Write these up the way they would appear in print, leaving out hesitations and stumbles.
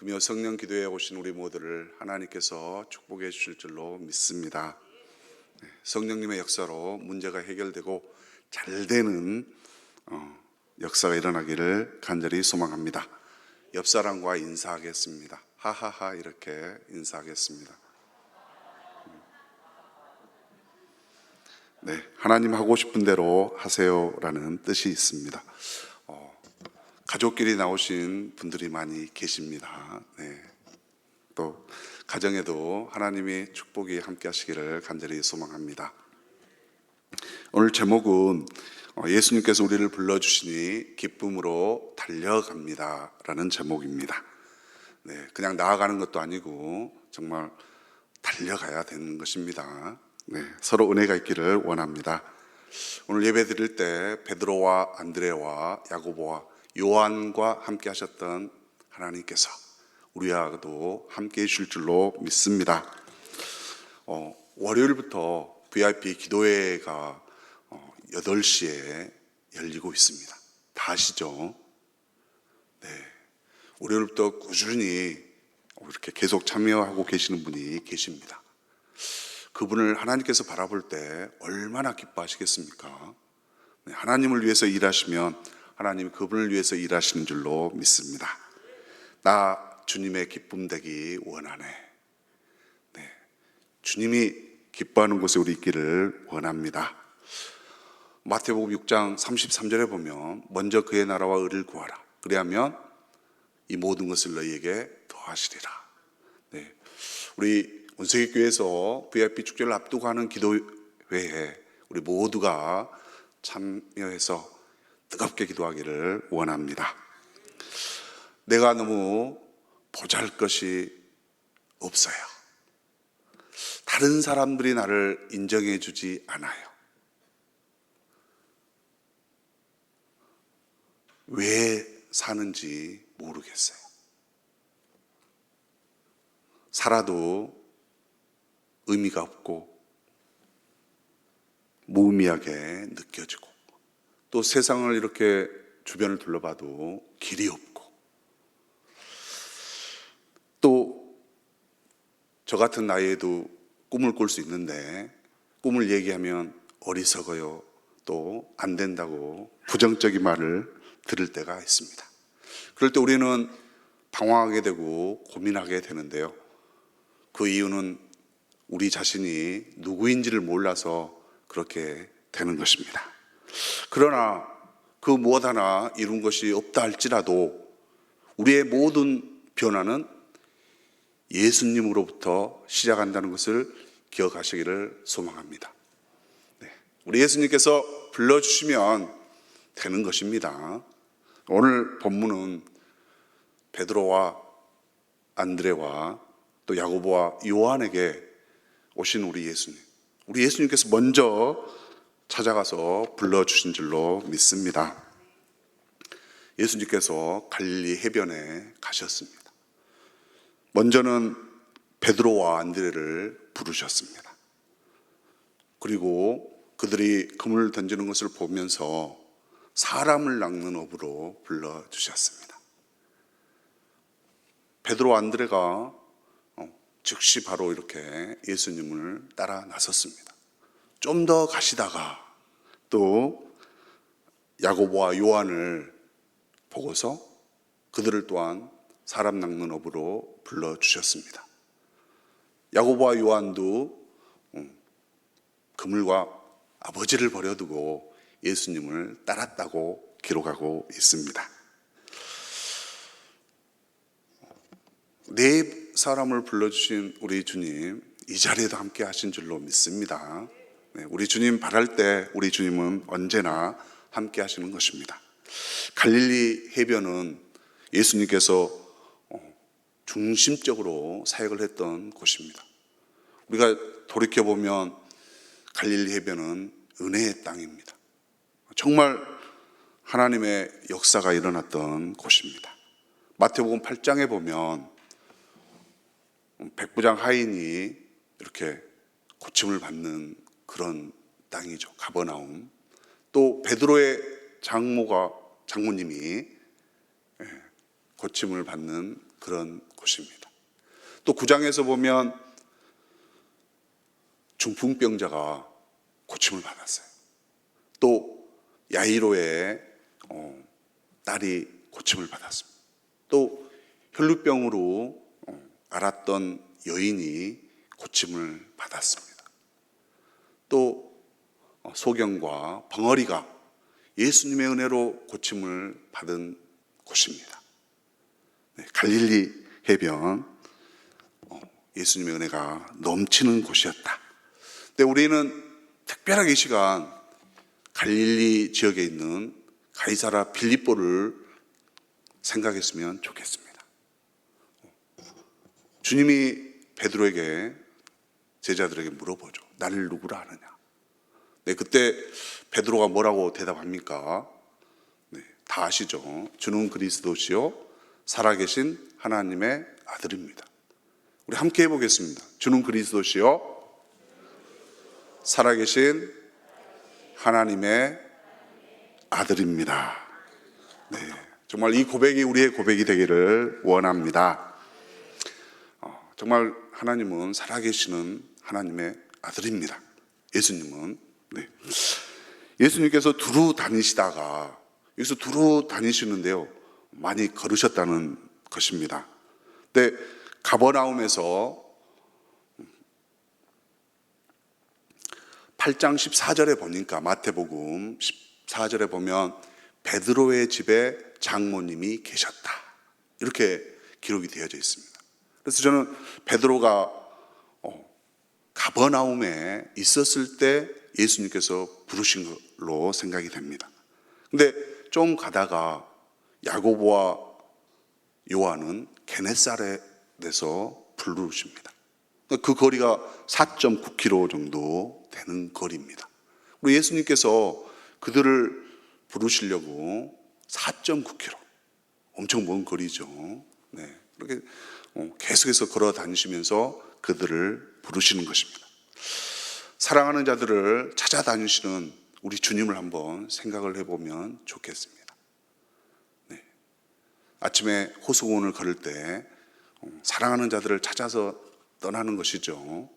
금요 성령 기도에 오신 우리 모두를 하나님께서 축복해 주실 줄로 믿습니다. 성령님의 역사로 문제가 해결되고 잘 되는 역사가 일어나기를 간절히 소망합니다. 옆 사람과 인사하겠습니다. 하하하 이렇게 인사하겠습니다. 네, 하나님 하고 싶은 대로 하세요라는 뜻이 있습니다. 가족끼리 나오신 분들이 많이 계십니다. 네. 또 가정에도 하나님의 축복이 함께 하시기를 간절히 소망합니다. 오늘 제목은 예수님께서 우리를 불러주시니 기쁨으로 달려갑니다 라는 제목입니다. 네, 그냥 나아가는 것도 아니고 정말 달려가야 되는 것입니다. 네, 서로 은혜가 있기를 원합니다. 오늘 예배 드릴 때 베드로와 안드레와 야고보와 요한과 함께 하셨던 하나님께서 우리와도 함께 해주실 줄로 믿습니다. 월요일부터 VIP 기도회가 8시에 열리고 있습니다. 다 아시죠? 네, 월요일부터 꾸준히 이렇게 계속 참여하고 계시는 분이 계십니다. 그분을 하나님께서 바라볼 때 얼마나 기뻐하시겠습니까? 네, 하나님을 위해서 일하시면 하나님이 그분을 위해서 일하시는 줄로 믿습니다. 나 주님의 기쁨 되기 원하네. 네, 주님이 기뻐하는 곳에 우리 있기를 원합니다. 마태복음 6장 33절에 보면 먼저 그의 나라와 의를 구하라. 그리하면 이 모든 것을 너희에게 더하시리라. 네, 우리 온세기교회에서 VIP 축제를 앞두고 하는 기도회에 우리 모두가 참여해서 뜨겁게 기도하기를 원합니다. 내가 너무 보잘 것이 없어요. 다른 사람들이 나를 인정해 주지 않아요. 왜 사는지 모르겠어요. 살아도 의미가 없고 무의미하게 느껴지고 또 세상을 이렇게 주변을 둘러봐도 길이 없고 또 저 같은 나이에도 꿈을 꿀 수 있는데 꿈을 얘기하면 어리석어요, 또 안 된다고 부정적인 말을 들을 때가 있습니다. 그럴 때 우리는 방황하게 되고 고민하게 되는데요, 그 이유는 우리 자신이 누구인지를 몰라서 그렇게 되는 것입니다. 그러나 그 무엇 하나 이룬 것이 없다 할지라도 우리의 모든 변화는 예수님으로부터 시작한다는 것을 기억하시기를 소망합니다. 네, 우리 예수님께서 불러주시면 되는 것입니다. 오늘 본문은 베드로와 안드레와 또 야고보와 요한에게 오신 우리 예수님께서 먼저 찾아가서 불러주신 줄로 믿습니다. 예수님께서 갈릴리 해변에 가셨습니다. 먼저는 베드로와 안드레를 부르셨습니다. 그리고 그들이 그물을 던지는 것을 보면서 사람을 낚는 어부로 불러주셨습니다. 베드로와 안드레가 즉시 바로 이렇게 예수님을 따라 나섰습니다. 좀 더 가시다가 또 야고보와 요한을 보고서 그들을 또한 사람 낚는 어부로 불러주셨습니다. 야고보와 요한도 그물과 아버지를 버려두고 예수님을 따랐다고 기록하고 있습니다. 네 사람을 불러주신 우리 주님, 이 자리에도 함께 하신 줄로 믿습니다. 네, 우리 주님 바랄 때 우리 주님은 언제나 함께 하시는 것입니다. 갈릴리 해변은 예수님께서 중심적으로 사역을 했던 곳입니다. 우리가 돌이켜보면 갈릴리 해변은 은혜의 땅입니다. 정말 하나님의 역사가 일어났던 곳입니다. 마태복음 8장에 보면 백부장 하인이 이렇게 고침을 받는 그런 땅이죠. 가버나움. 또 베드로의 장모님이 고침을 받는 그런 곳입니다. 또 9장에서 보면 중풍병자가 고침을 받았어요. 또 야이로의 딸이 고침을 받았습니다. 또 혈루병으로 앓았던 여인이 고침을 받았습니다. 또 소경과 벙어리가 예수님의 은혜로 고침을 받은 곳입니다. 갈릴리 해변, 예수님의 은혜가 넘치는 곳이었다. 근데 우리는 특별하게 이 시간 갈릴리 지역에 있는 가이사라 빌립보를 생각했으면 좋겠습니다. 주님이 베드로에게, 제자들에게 물어보죠. 나를 누구라 하느냐? 네, 그때 베드로가 뭐라고 대답합니까? 네, 다 아시죠? 주는 그리스도시요 살아계신 하나님의 아들입니다. 우리 함께 해보겠습니다. 주는 그리스도시요 살아계신 하나님의 아들입니다. 네, 정말 이 고백이 우리의 고백이 되기를 원합니다. 정말 하나님은 살아계시는 하나님의 아들입니다. 예수님은. 네. 예수님께서 두루 다니시다가, 여기서 두루 다니시는데요, 많이 걸으셨다는 것입니다. 근데 가버나움에서 8장 14절에 보니까, 마태복음 14절에 보면 베드로의 집에 장모님이 계셨다, 이렇게 기록이 되어져 있습니다. 그래서 저는 베드로가 가버나움에 있었을 때 예수님께서 부르신 걸로 생각이 됩니다. 근데 좀 가다가 야고보와 요한은 게네사렛에서 부르십니다. 그 거리가 4.9km 정도 되는 거리입니다. 그리고 예수님께서 그들을 부르시려고 4.9km, 엄청 먼 거리죠. 네, 그렇게 계속해서 걸어 다니시면서 그들을 부르시는 것입니다. 사랑하는 자들을 찾아다니시는 우리 주님을 한번 생각을 해보면 좋겠습니다. 네. 아침에 호수공원을 걸을 때 사랑하는 자들을 찾아서 떠나는 것이죠.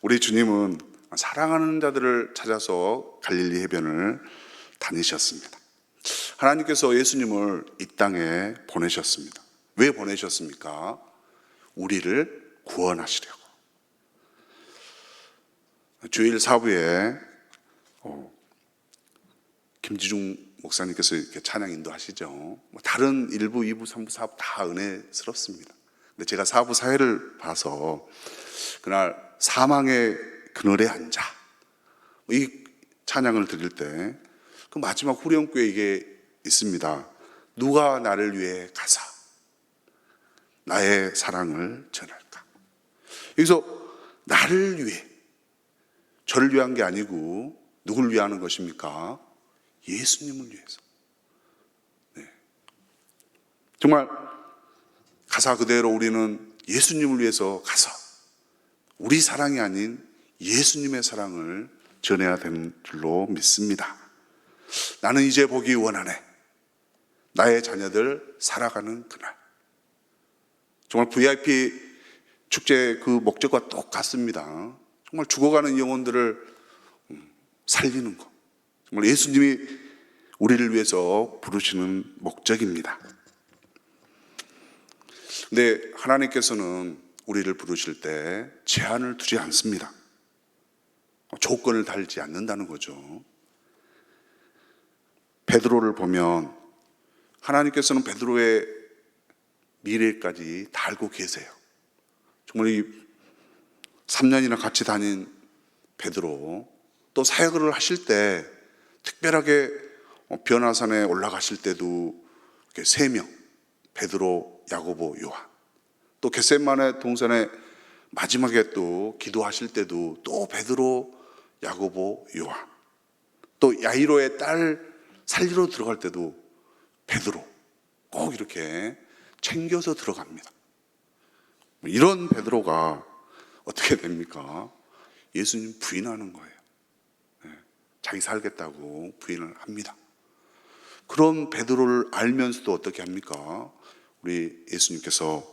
우리 주님은 사랑하는 자들을 찾아서 갈릴리 해변을 다니셨습니다. 하나님께서 예수님을 이 땅에 보내셨습니다. 왜 보내셨습니까? 우리를 구원하시려고. 주일 사부에 김지중 목사님께서 이렇게 찬양 인도하시죠. 다른 1부, 2부, 3부, 4부 다 은혜스럽습니다. 근데 제가 4부 사회를 봐서 그날 사망의 그늘에 앉아, 이 찬양을 드릴 때 그 마지막 후렴구에 이게 있습니다. 누가 나를 위해 가사 나의 사랑을 전할까? 여기서 나를 위해, 저를 위한 게 아니고 누굴 위하는 것입니까? 예수님을 위해서. 네. 정말 가사 그대로 우리는 예수님을 위해서 가서 우리 사랑이 아닌 예수님의 사랑을 전해야 되는 줄로 믿습니다. 나는 이제 보기 원하네. 나의 자녀들 살아가는 그날. 정말 VIP 축제 그 목적과 똑같습니다. 정말 죽어가는 영혼들을 살리는 것. 정말 예수님이 우리를 위해서 부르시는 목적입니다. 근데 하나님께서는 우리를 부르실 때 제한을 두지 않습니다. 조건을 달지 않는다는 거죠. 베드로를 보면 하나님께서는 베드로의 미래까지 다 알고 계세요. 정말 이 3년이나 같이 다닌 베드로, 또 사역을 하실 때 특별하게 변화산에 올라가실 때도 이렇게 3명, 베드로, 야고보, 요한, 또 겟세마네 동산에 마지막에 또 기도하실 때도 또 베드로, 야고보, 요한, 또 야이로의 딸 살리러 들어갈 때도 베드로 꼭 이렇게 챙겨서 들어갑니다. 이런 베드로가 어떻게 됩니까? 예수님 부인하는 거예요. 자기 살겠다고 부인을 합니다. 그런 베드로를 알면서도 어떻게 합니까? 우리 예수님께서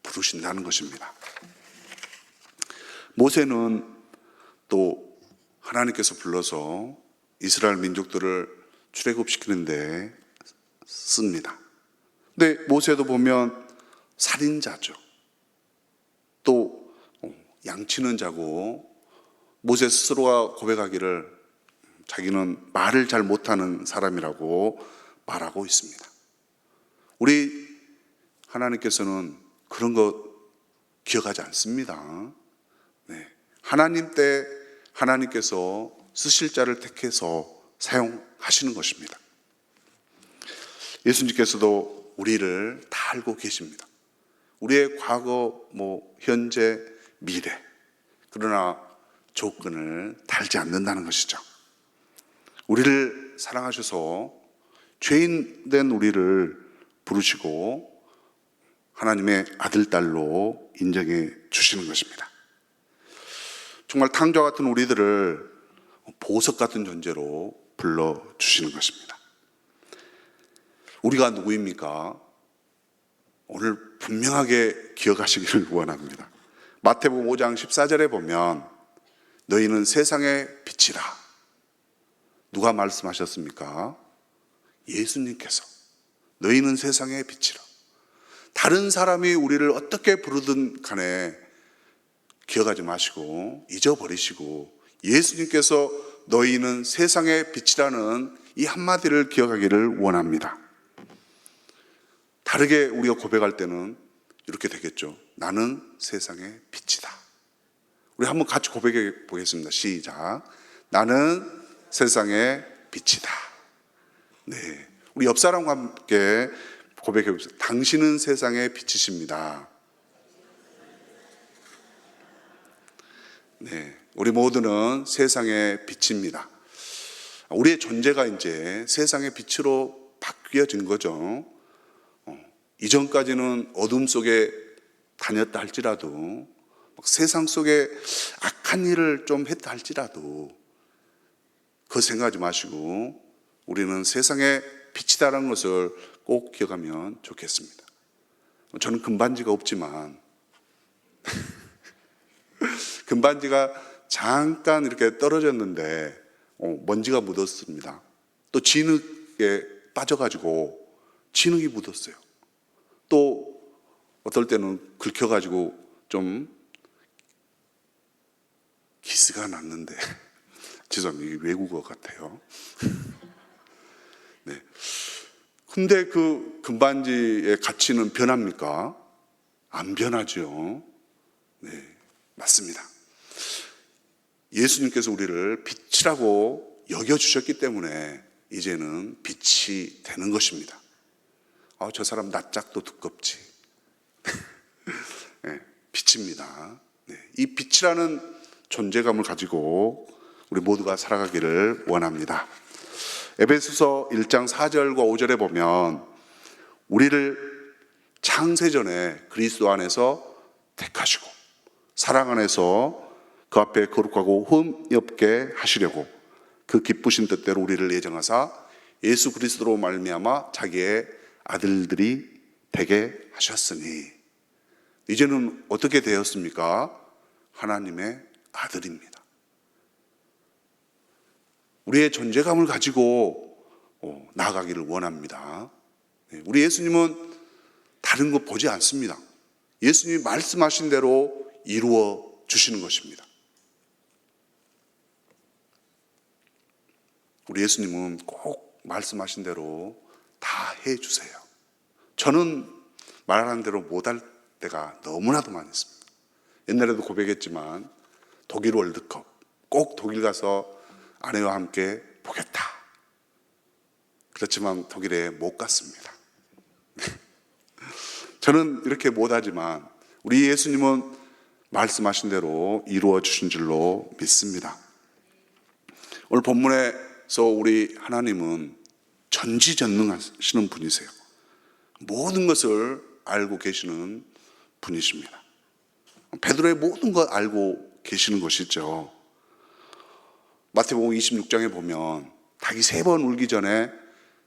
부르신다는 것입니다. 모세는 또 하나님께서 불러서 이스라엘 민족들을 출애굽시키는데 씁니다. 근데 모세도 보면 살인자죠. 또 양치는 자고, 모세 스스로가 고백하기를 자기는 말을 잘 못하는 사람이라고 말하고 있습니다. 우리 하나님께서는 그런 거 기억하지 않습니다. 네. 하나님 때 하나님께서 쓰실 자를 택해서 사용하시는 것입니다. 예수님께서도 우리를 다 알고 계십니다. 우리의 과거, 현재, 미래. 그러나 조건을 달지 않는다는 것이죠. 우리를 사랑하셔서 죄인 된 우리를 부르시고 하나님의 아들, 딸로 인정해 주시는 것입니다. 정말 탕자와 같은 우리들을 보석 같은 존재로 불러주시는 것입니다. 우리가 누구입니까? 오늘 분명하게 기억하시기를 원합니다. 마태복음 5장 14절에 보면 너희는 세상의 빛이라. 누가 말씀하셨습니까? 예수님께서. 너희는 세상의 빛이라. 다른 사람이 우리를 어떻게 부르든 간에 기억하지 마시고 잊어버리시고 예수님께서 너희는 세상의 빛이라는 이 한마디를 기억하기를 원합니다. 다르게 우리가 고백할 때는 이렇게 되겠죠. 나는 세상의 빛이다. 우리 한번 같이 고백해 보겠습니다. 시작. 나는 세상의 빛이다. 네, 우리 옆 사람과 함께 고백해 보세요. 당신은 세상의 빛이십니다. 네, 우리 모두는 세상의 빛입니다. 우리의 존재가 이제 세상의 빛으로 바뀌어진 거죠. 이전까지는 어둠 속에 다녔다 할지라도, 세상 속에 악한 일을 좀 했다 할지라도 그거 생각하지 마시고 우리는 세상의 빛이다라는 것을 꼭 기억하면 좋겠습니다. 저는 금반지가 없지만 금반지가 잠깐 이렇게 떨어졌는데 먼지가 묻었습니다. 또 진흙에 빠져가지고 진흙이 묻었어요. 또 어떨 때는 긁혀가지고 좀 기스가 났는데 죄송합니다. 이게 외국어 같아요. 네. 근데 그 금반지의 가치는 변합니까? 안 변하죠. 네, 맞습니다. 예수님께서 우리를 빛이라고 여겨주셨기 때문에 이제는 빛이 되는 것입니다. 저 사람 낯짝도 두껍지. 네, 빛입니다. 네, 이 빛이라는 존재감을 가지고 우리 모두가 살아가기를 원합니다. 에베소서 1장 4절과 5절에 보면 우리를 창세전에 그리스도 안에서 택하시고 사랑 안에서 그 앞에 거룩하고 흠이 없게 하시려고 그 기쁘신 뜻대로 우리를 예정하사 예수 그리스도로 말미암아 자기의 아들들이 되게 하셨으니 이제는 어떻게 되었습니까? 하나님의 아들입니다. 우리의 존재감을 가지고 나아가기를 원합니다. 우리 예수님은 다른 거 보지 않습니다. 예수님이 말씀하신 대로 이루어 주시는 것입니다. 우리 예수님은 꼭 말씀하신 대로 다 해주세요. 저는 말하는 대로 못할 때가 너무나도 많이 있습니다. 옛날에도 고백했지만 독일 월드컵 꼭 독일 가서 아내와 함께 보겠다. 그렇지만 독일에 못 갔습니다. 저는 이렇게 못하지만 우리 예수님은 말씀하신 대로 이루어 주신 줄로 믿습니다. 오늘 본문에서 우리 하나님은 전지전능하시는 분이세요. 모든 것을 알고 계시는 분이십니다. 베드로의 모든 것 알고 계시는 것이죠. 마태복음 26장에 보면 닭이 3번 울기 전에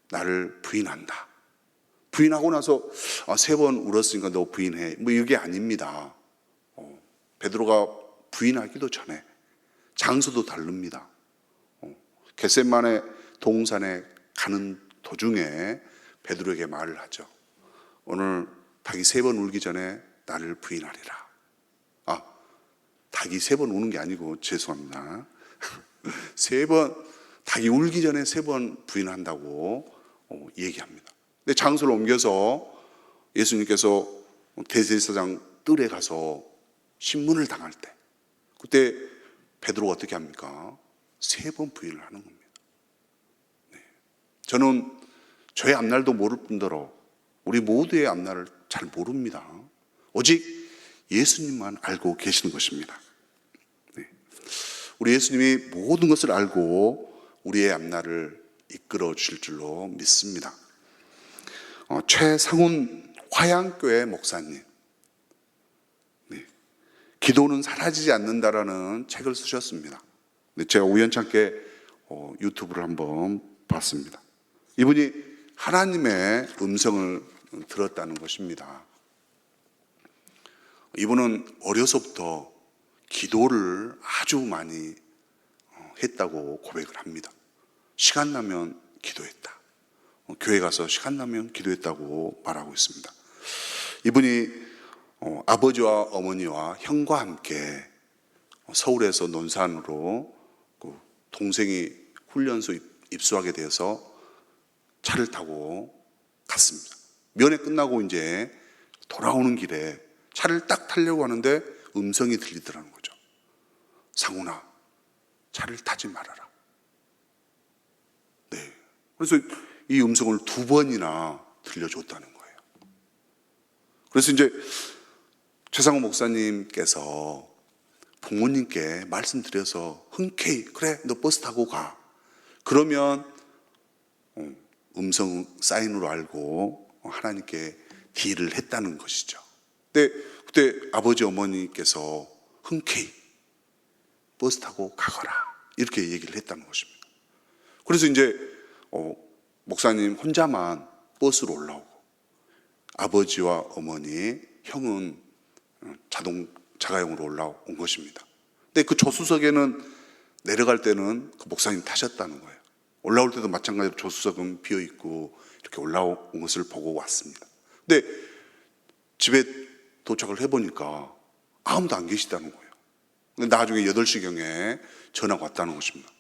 나를 부인한다. 부인하고 나서 3번 울었으니까 너 부인해. 뭐 이게 아닙니다. 베드로가 부인하기도 전에 장소도 다릅니다. 겟세마네 동산에 가는 도중에 베드로에게 말을 하죠. 오늘 닭이 3번 울기 전에 나를 부인하리라. 닭이 3번 우는 게 아니고 죄송합니다. 3번 닭이 울기 전에 3번 부인한다고 얘기합니다. 근데 장소를 옮겨서 예수님께서 대제사장 뜰에 가서 신문을 당할 때 그때 베드로가 어떻게 합니까? 3번 부인을 하는 겁니다. 저는 저의 앞날도 모를 뿐더러 우리 모두의 앞날을 잘 모릅니다. 오직 예수님만 알고 계시는 것입니다. 우리 예수님이 모든 것을 알고 우리의 앞날을 이끌어 주실 줄로 믿습니다. 최상훈 화양교회 목사님, 기도는 사라지지 않는다라는 책을 쓰셨습니다. 제가 우연찮게 유튜브를 한번 봤습니다. 이분이 하나님의 음성을 들었다는 것입니다. 이분은 어려서부터 기도를 아주 많이 했다고 고백을 합니다. 시간 나면 기도했다. 교회 가서 시간 나면 기도했다고 말하고 있습니다. 이분이 아버지와 어머니와 형과 함께 서울에서 논산으로 동생이 훈련소 입소하게 되어서 차를 타고 갔습니다. 면회 끝나고 이제 돌아오는 길에 차를 딱 타려고 하는데 음성이 들리더라는 거죠. 상훈아, 차를 타지 말아라. 네. 그래서 이 음성을 2번이나 들려줬다는 거예요. 그래서 이제 최상훈 목사님께서 부모님께 말씀드려서 흔쾌히 그래 너 버스 타고 가. 그러면 음성 사인으로 알고 하나님께 딜을 했다는 것이죠. 근데 그때 아버지 어머니께서 흔쾌히 버스 타고 가거라 이렇게 얘기를 했다는 것입니다. 그래서 이제 목사님 혼자만 버스로 올라오고 아버지와 어머니, 형은 자가용으로 올라온 것입니다. 근데 그 조수석에는 내려갈 때는 그 목사님 타셨다는 거예요. 올라올 때도 마찬가지로 조수석은 비어있고 이렇게 올라온 것을 보고 왔습니다. 근데 집에 도착을 해보니까 아무도 안 계시다는 거예요. 근데 나중에 8시경에 전화가 왔다는 것입니다.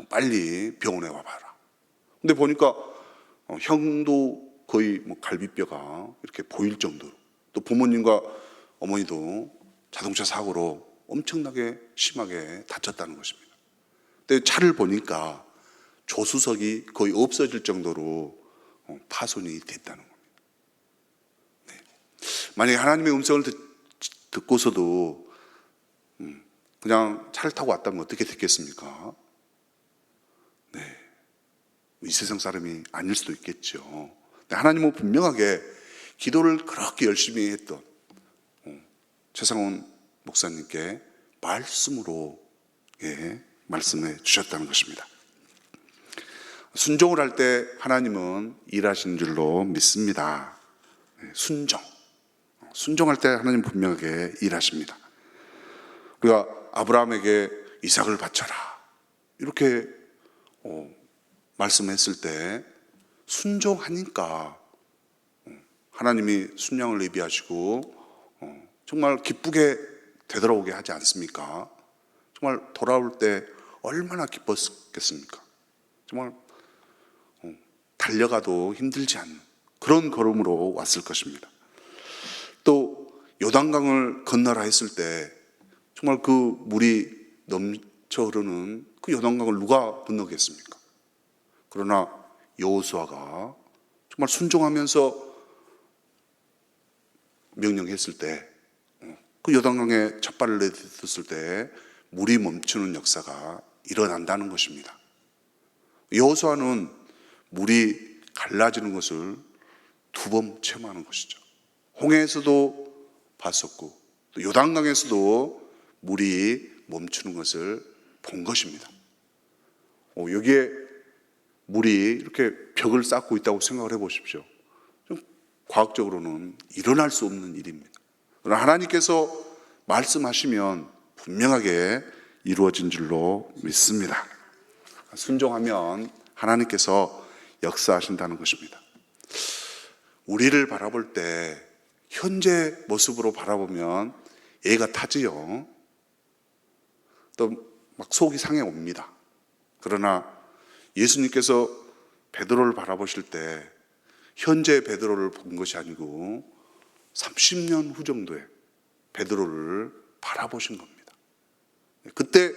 빨리 병원에 와봐라. 근데 보니까 형도 거의 갈비뼈가 이렇게 보일 정도로, 또 부모님과 어머니도 자동차 사고로 엄청나게 심하게 다쳤다는 것입니다. 근데 차를 보니까 조수석이 거의 없어질 정도로 파손이 됐다는 겁니다. 네. 만약에 하나님의 음성을 듣고서도 그냥 차를 타고 왔다면 어떻게 됐겠습니까? 네. 이 세상 사람이 아닐 수도 있겠죠. 하나님은 분명하게 기도를 그렇게 열심히 했던 최상훈 목사님께 말씀으로 말씀해 주셨다는 것입니다. 순종을 할 때 하나님은 일하시는 줄로 믿습니다. 순종할 때 하나님 분명하게 일하십니다. 우리가 아브라함에게 이삭을 바쳐라 이렇게 말씀했을 때 순종하니까 하나님이 순양을 예비하시고 정말 기쁘게 되돌아오게 하지 않습니까? 정말 돌아올 때 얼마나 기뻤겠습니까? 정말 달려가도 힘들지 않는 그런 걸음으로 왔을 것입니다. 또 요단강을 건너라 했을 때 정말 그 물이 넘쳐 흐르는 그 요단강을 누가 건너겠습니까? 그러나 여호수아가 정말 순종하면서 명령했을 때 그 요단강에 첫 발을 내딛었을 때 물이 멈추는 역사가 일어난다는 것입니다. 여호수아는 물이 갈라지는 것을 2번 체험하는 것이죠. 홍해에서도 봤었고 또 요단강에서도 물이 멈추는 것을 본 것입니다. 여기에 물이 이렇게 벽을 쌓고 있다고 생각을 해보십시오. 좀 과학적으로는 일어날 수 없는 일입니다. 그러나 하나님께서 말씀하시면 분명하게 이루어진 줄로 믿습니다. 순종하면 하나님께서 역사하신다는 것입니다. 우리를 바라볼 때 현재 모습으로 바라보면 애가 타지요. 또 막 속이 상해 옵니다. 그러나 예수님께서 베드로를 바라보실 때 현재 베드로를 본 것이 아니고 30년 후 정도에 베드로를 바라보신 겁니다. 그때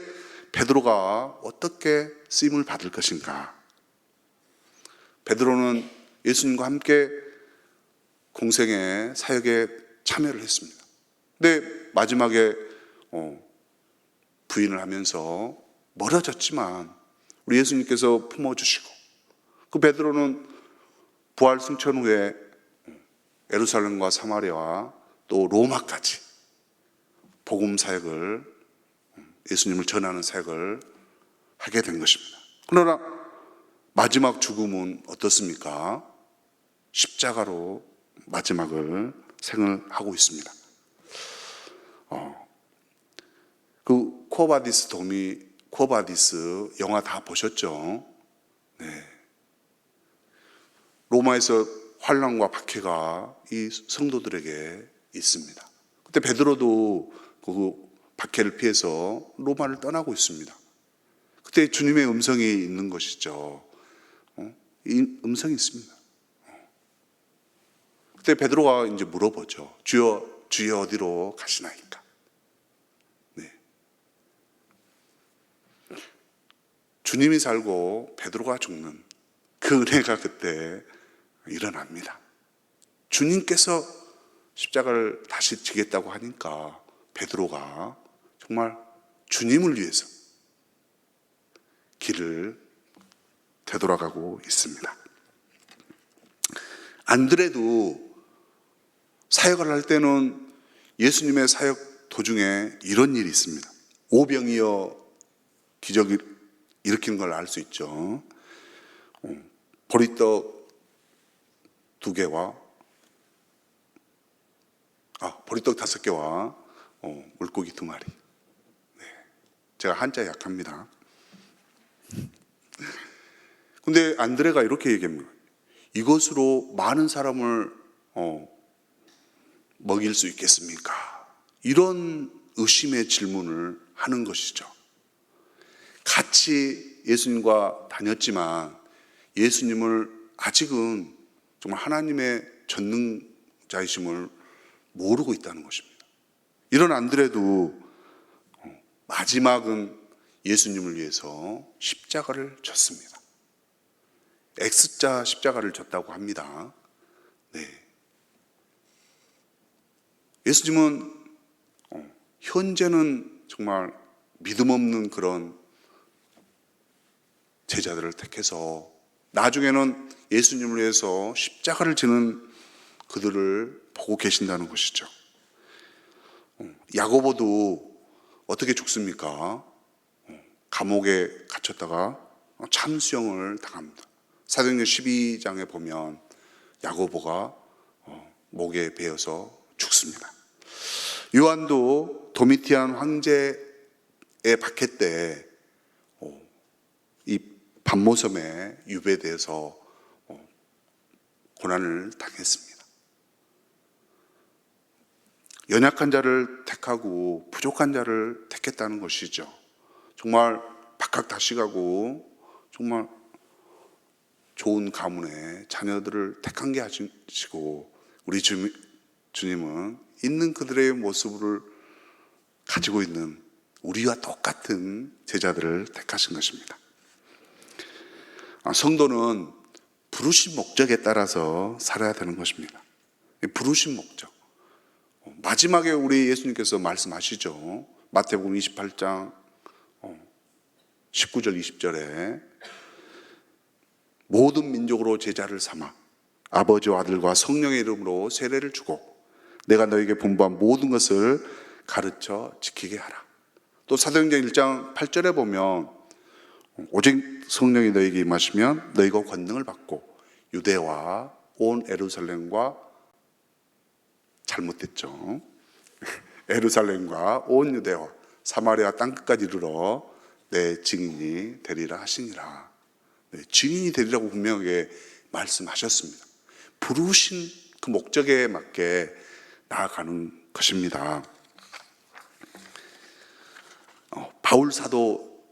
베드로가 어떻게 쓰임을 받을 것인가? 베드로는 예수님과 함께 공생의 사역에 참여를 했습니다. 근데 마지막에 부인을 하면서 멀어졌지만 우리 예수님께서 품어주시고, 그 베드로는 부활 승천 후에 예루살렘과 사마리아와 또 로마까지 복음 사역을, 예수님을 전하는 사역을 하게 된 것입니다. 그러나 마지막 죽음은 어떻습니까? 십자가로 마지막을 생을 하고 있습니다. 그 쿠어바디스 영화 다 보셨죠? 네. 로마에서 환난과 박해가 이 성도들에게 있습니다. 그때 베드로도 그 박해를 피해서 로마를 떠나고 있습니다. 그때 주님의 음성이 있는 것이죠. 이 음성이 있습니다. 그때 베드로가 이제 물어보죠. 주여 어디로 가시나이까? 네. 주님이 살고 베드로가 죽는 그 은혜가 그때 일어납니다. 주님께서 십자가를 다시 지겠다고 하니까 베드로가 정말 주님을 위해서 길을 되돌아가고 있습니다. 안드레도 사역을 할 때는 예수님의 사역 도중에 이런 일이 있습니다. 오병이어 기적을 일으키는 걸 알 수 있죠. 보리떡 2개와 보리떡 5개와 물고기 2마리. 네. 제가 한자 약합니다. 근데 안드레가 이렇게 얘기합니다. 이것으로 많은 사람을 먹일 수 있겠습니까? 이런 의심의 질문을 하는 것이죠. 같이 예수님과 다녔지만 예수님을 아직은 정말 하나님의 전능자이심을 모르고 있다는 것입니다. 이런 안드레도 마지막은 예수님을 위해서 십자가를 졌습니다. X자 십자가를 졌다고 합니다. 네. 예수님은 현재는 정말 믿음 없는 그런 제자들을 택해서 나중에는 예수님을 위해서 십자가를 지는 그들을 보고 계신다는 것이죠. 야고보도 어떻게 죽습니까? 감옥에 갇혔다가 참수형을 당합니다. 사도행전 12장에 보면 야고보가 목에 베어서 죽습니다. 요한도 도미티안 황제의 박해 때 이 반모섬에 유배돼서 고난을 당했습니다. 연약한 자를 택하고 부족한 자를 택했다는 것이죠. 정말 박학다식하고 정말 좋은 가문의 자녀들을 택한 게 아니시고 우리 주님은 있는 그들의 모습을 가지고 있는 우리와 똑같은 제자들을 택하신 것입니다. 성도는 부르신 목적에 따라서 살아야 되는 것입니다. 부르신 목적. 마지막에 우리 예수님께서 말씀하시죠. 마태복음 28장 19절 20절에 모든 민족으로 제자를 삼아 아버지와 아들과 성령의 이름으로 세례를 주고 내가 너에게 분부한 모든 것을 가르쳐 지키게 하라. 또 사도행전 1장 8절에 보면 오직 성령이 너에게 임하시면 너희가 권능을 받고 유대와 온 예루살렘과 잘못됐죠. 예루살렘과 온 유대와 사마리아 땅끝까지 이르러 내 증인이 되리라 하시니라. 네, 증인이 되리라고 분명하게 말씀하셨습니다. 부르신 그 목적에 맞게 나아가는 것입니다. 바울 사도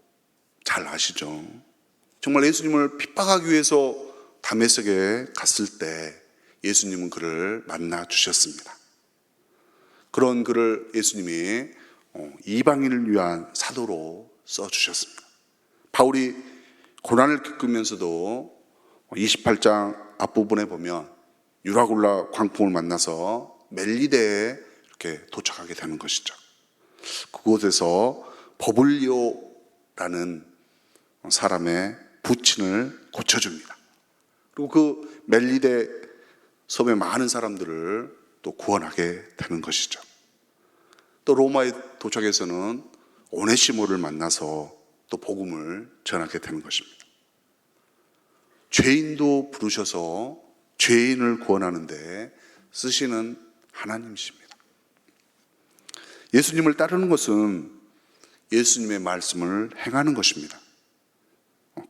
잘 아시죠? 정말 예수님을 핍박하기 위해서 다메섹에 갔을 때 예수님은 그를 만나 주셨습니다. 그런 그를 예수님이 이방인을 위한 사도로 써주셨습니다. 바울이 고난을 겪으면서도 28장 앞부분에 보면 유라굴라 광풍을 만나서 멜리데에 이렇게 도착하게 되는 것이죠. 그곳에서 버블리오라는 사람의 부친을 고쳐줍니다. 그리고 그 멜리데 섬의 많은 사람들을 또 구원하게 되는 것이죠. 또 로마에 도착해서는 오네시모를 만나서 또 복음을 전하게 되는 것입니다. 죄인도 부르셔서 죄인을 구원하는데 쓰시는 하나님이십니다. 예수님을 따르는 것은 예수님의 말씀을 행하는 것입니다.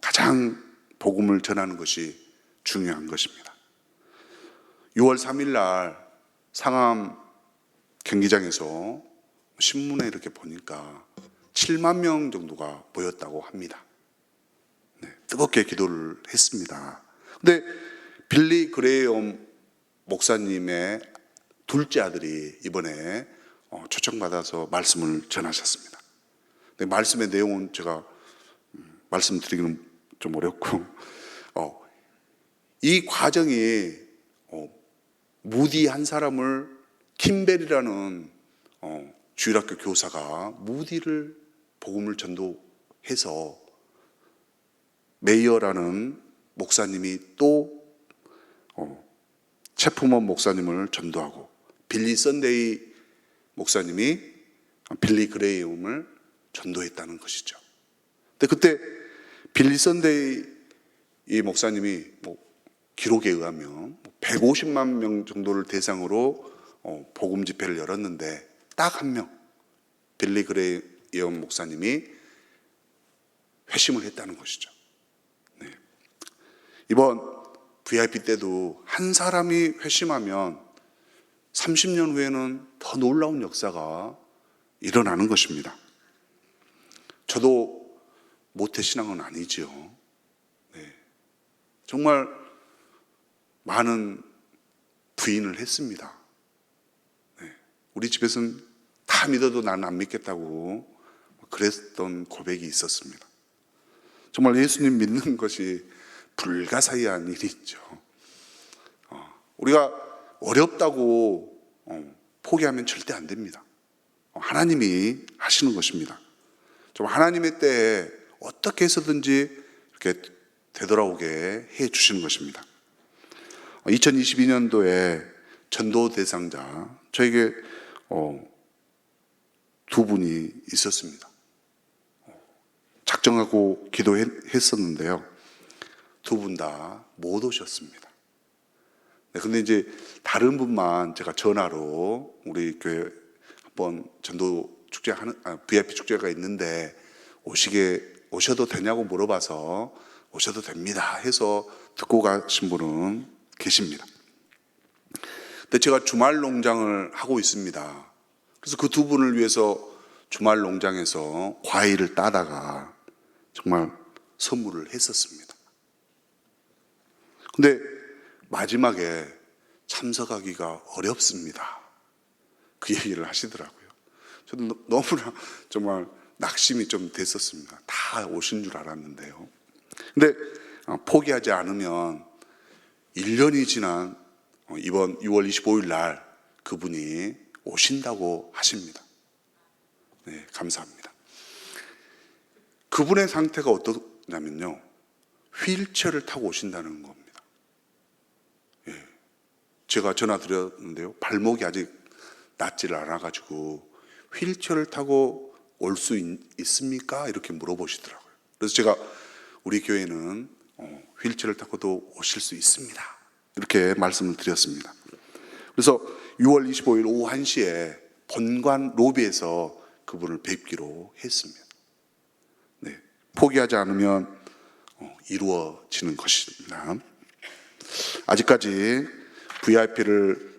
가장 복음을 전하는 것이 중요한 것입니다. 6월 3일 날 상암 경기장에서 신문에 이렇게 보니까 7만 명 정도가 모였다고 합니다. 네, 뜨겁게 기도를 했습니다. 근데 빌리 그레이엄 목사님의 둘째 아들이 이번에 초청받아서 말씀을 전하셨습니다. 근데 말씀의 내용은 제가 말씀드리기는 좀 어렵고 이 과정이 무디 한 사람을 킴벨이라는 주일학교 교사가 무디를 복음을 전도해서 메이어라는 목사님이 또 체프먼 목사님을 전도하고 빌리 선데이 목사님이 빌리 그레이엄을 전도했다는 것이죠. 근데 그때 빌리 선데이 이 목사님이 기록에 의하면 150만 명 정도를 대상으로 복음 집회를 열었는데 딱 한 명, 빌리 그레이엄 목사님이 회심을 했다는 것이죠. 네. 이번 VIP 때도 한 사람이 회심하면 30년 후에는 더 놀라운 역사가 일어나는 것입니다. 저도 모태신앙은 아니지요. 네. 정말 많은 부인을 했습니다. 네. 우리 집에서는 다 믿어도 나는 안 믿겠다고 그랬던 고백이 있었습니다. 정말 예수님 믿는 것이 불가사의한 일이죠. 우리가 어렵다고 포기하면 절대 안 됩니다. 하나님이 하시는 것입니다. 좀 하나님의 때에 어떻게 해서든지 이렇게 되돌아오게 해 주시는 것입니다. 2022년도에 전도 대상자 저에게 두 분이 있었습니다. 작정하고 기도했었는데요. 두 분 다 못 오셨습니다. 네, 근데 이제 다른 분만 제가 전화로 우리 교회 한번 전도 축제 VIP 축제가 있는데 오셔도 되냐고 물어봐서 오셔도 됩니다 해서 듣고 가신 분은 계십니다. 근데 제가 주말 농장을 하고 있습니다. 그래서 그 두 분을 위해서 주말 농장에서 과일을 따다가 정말 선물을 했었습니다. 근데 마지막에 참석하기가 어렵습니다. 그 얘기를 하시더라고요. 저도 너무나 정말 낙심이 좀 됐었습니다. 다 오신 줄 알았는데요. 근데 포기하지 않으면 1년이 지난 이번 6월 25일 날 그분이 오신다고 하십니다. 네, 감사합니다. 그분의 상태가 어떠냐면요, 휠체어를 타고 오신다는 겁니다. 예, 제가 전화 드렸는데요, 발목이 아직 낫지를 않아가지고 휠체어를 타고 올 수 있습니까? 이렇게 물어보시더라고요. 그래서 제가 우리 교회는 휠체어를 타고도 오실 수 있습니다, 이렇게 말씀을 드렸습니다. 그래서 6월 25일 오후 1시에 본관 로비에서 그분을 뵙기로 했습니다. 네, 포기하지 않으면 이루어지는 것입니다. 아직까지 VIP를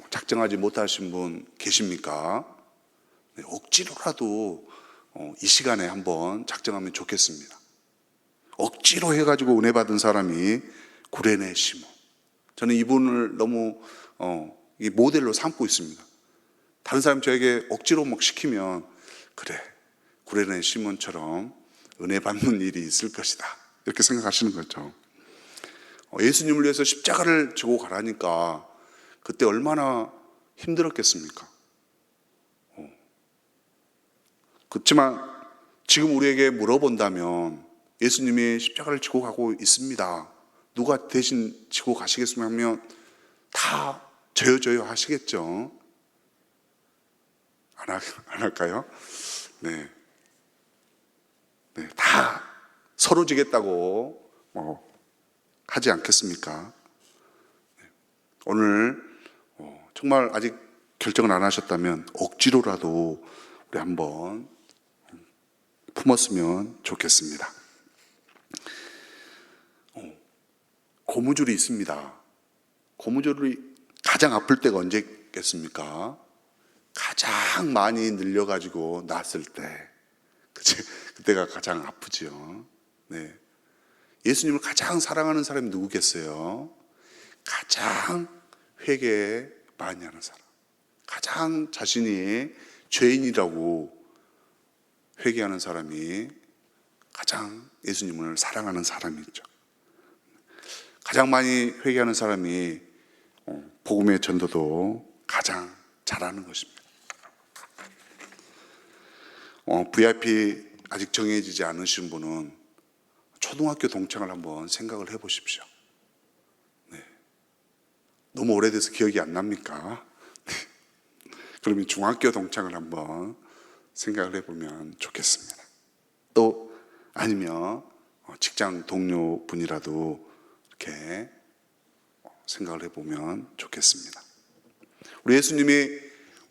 작정하지 못하신 분 계십니까? 네, 억지로라도 이 시간에 한번 작정하면 좋겠습니다. 억지로 해가지고 은혜 받은 사람이 구레네 시몬. 저는 이분을 너무 이 모델로 삼고 있습니다. 다른 사람 저에게 억지로 막 시키면 그래, 구레네 시몬처럼 은혜 받는 일이 있을 것이다, 이렇게 생각하시는 거죠. 예수님을 위해서 십자가를 지고 가라니까 그때 얼마나 힘들었겠습니까? 그렇지만 지금 우리에게 물어본다면 예수님이 십자가를 지고 가고 있습니다, 누가 대신 지고 가시겠습니까? 하면 다 저요 하시겠죠. 안 할까요? 네. 네, 다 서로 지겠다고 하지 않겠습니까? 네. 오늘 정말 아직 결정을 안 하셨다면 억지로라도 우리 한번 품었으면 좋겠습니다. 고무줄이 있습니다. 고무줄이 가장 아플 때가 언제겠습니까? 가장 많이 늘려가지고 났을 때, 그때가 가장 아프죠. 네. 예수님을 가장 사랑하는 사람이 누구겠어요? 가장 회개 많이 하는 사람, 가장 자신이 죄인이라고 회개하는 사람이 가장 예수님을 사랑하는 사람이죠. 가장 많이 회개하는 사람이 복음의 전도도 가장 잘하는 것입니다. VIP 아직 정해지지 않으신 분은 초등학교 동창을 한번 생각을 해보십시오. 네. 너무 오래돼서 기억이 안 납니까? 네. 그러면 중학교 동창을 한번 생각을 해보면 좋겠습니다. 또 아니면 직장 동료 분이라도 이렇게 생각을 해보면 좋겠습니다. 우리 예수님이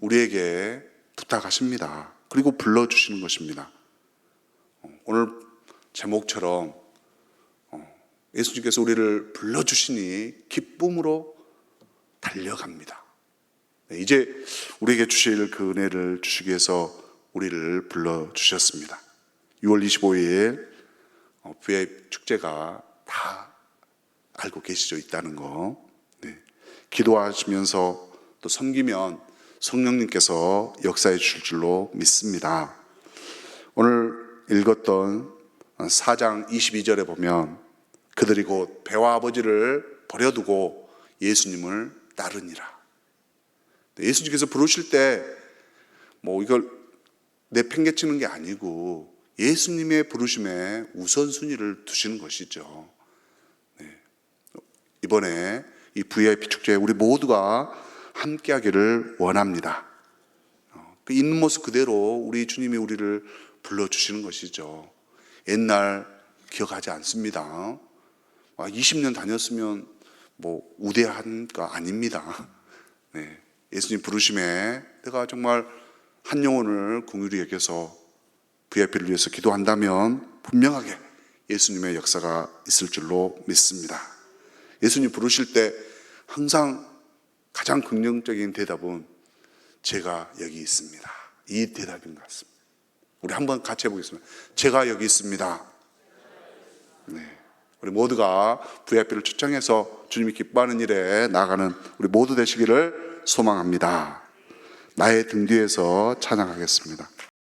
우리에게 부탁하십니다. 그리고 불러주시는 것입니다. 오늘 제목처럼 예수님께서 우리를 불러주시니 기쁨으로 달려갑니다. 이제 우리에게 주실 그 은혜를 주시기 위해서 우리를 불러주셨습니다. 6월 25일 VIP 축제가 다 알고 계시죠? 있다는 거. 네. 기도하시면서 또 섬기면 성령님께서 역사해 주실 줄로 믿습니다. 오늘 읽었던 4장 22절에 보면 그들이 곧 배와 아버지를 버려두고 예수님을 따르니라. 예수님께서 부르실 때 이걸 내팽개치는 게 아니고 예수님의 부르심에 우선순위를 두시는 것이죠. 네. 이번에 이 VIP 축제에 우리 모두가 함께 하기를 원합니다. 그 있는 모습 그대로 우리 주님이 우리를 불러주시는 것이죠. 옛날 기억하지 않습니다. 20년 다녔으면 우대한 거 아닙니다. 네. 예수님 부르심에 내가 정말 한 영혼을 긍휼히 여겨서 VIP를 위해서 기도한다면 분명하게 예수님의 역사가 있을 줄로 믿습니다. 예수님 부르실 때 항상 가장 긍정적인 대답은 제가 여기 있습니다, 이 대답인 것 같습니다. 우리 한번 같이 해보겠습니다. 제가 여기 있습니다. 네. 우리 모두가 VIP를 초청해서 주님이 기뻐하는 일에 나아가는 우리 모두 되시기를 소망합니다. 나의 등 뒤에서 찬양하겠습니다.